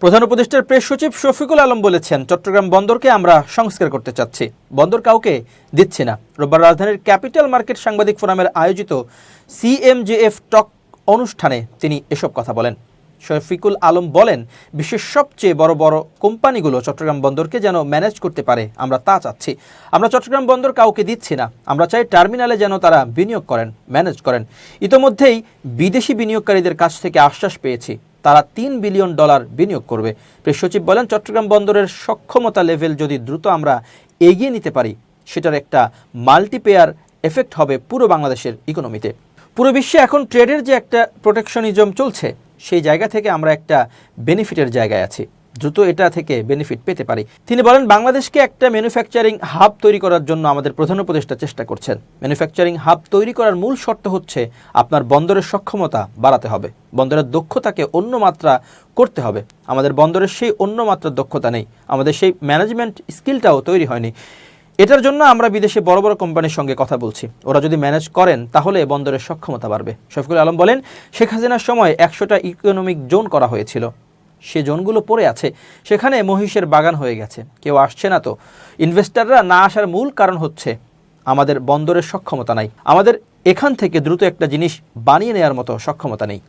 প্রধান উপদেষ্টার প্রেস সচিব শফিকুল আলম বলেছেন, চট্টগ্রাম বন্দরকে আমরা সংস্কার করতে চাচ্ছি, বন্দর কাউকে দিচ্ছি না। রোববার রাজধানীর ক্যাপিটাল মার্কেট সাংবাদিক ফোরামের আয়োজিত সিএমজেএফ টক অনুষ্ঠানে তিনি এসব কথা বলেন। শফিকুল আলম বলেন, বিশ্বের সবচেয়ে বড় বড় কোম্পানিগুলো চট্টগ্রাম বন্দরকে যেন ম্যানেজ করতে পারে, আমরা তা চাচ্ছি। আমরা চট্টগ্রাম বন্দর কাউকে দিচ্ছি না। আমরা চাই টার্মিনালে যেন তারা বিনিয়োগ করেন, ম্যানেজ করেন। ইতোমধ্যেই বিদেশি বিনিয়োগকারীদের কাছ থেকে আশ্বাস পেয়েছি, তারা $3 বিলিয়ন বিনিয়োগ করবে। প্রেস সচিব বলেন, চট্টগ্রাম বন্দরের সক্ষমতা লেভেল যদি দ্রুত আমরা এগিয়ে নিতে পারি, সেটার একটা মাল্টিপেয়ার এফেক্ট হবে পুরো বাংলাদেশের ইকোনমিতে। পুরো বিশ্বে এখন ট্রেডের যে একটা প্রোটেকশনিজম চলছে, সেই জায়গা থেকে আমরা একটা বেনিফিটের জায়গায় আছি, দ্রুত এটা থেকে বেনিফিট পেতে পারি। তিনি বলেন, বাংলাদেশকে একটা ম্যানুফ্যাকচারিং হাব তৈরি করার জন্য আমাদের প্রধান উপদেষ্টা চেষ্টা করছেন। ম্যানুফ্যাকচারিং হাব তৈরি করার মূল শর্ত হচ্ছে আপনার বন্দরের সক্ষমতা বাড়াতে হবে, বন্দরের দক্ষতাকে অন্য মাত্রা করতে হবে। আমাদের বন্দরের সেই অন্য মাত্রার দক্ষতা নেই, আমাদের সেই ম্যানেজমেন্ট স্কিলটাও তৈরি হয়নি। এটার জন্য আমরা বিদেশে বড় বড় কোম্পানির সঙ্গে কথা বলছি, ওরা যদি ম্যানেজ করেন তাহলে বন্দরের সক্ষমতা বাড়বে। শফিকুল আলম বলেন, শেখ হাসিনার সময় 100টা ইকোনমিক জোন করা হয়েছিল, সে জোনগুলো পড়ে আছে, সেখানে মহিষের বাগান হয়ে গেছে, কেউ আসছে না। তো ইনভেস্টররা না আসার মূল কারণ হচ্ছে আমাদের বন্দরের সক্ষমতা নাই, আমাদের এখান থেকে দ্রুত একটা জিনিস বানিয়ে নেওয়ার মতো সক্ষমতা নেই।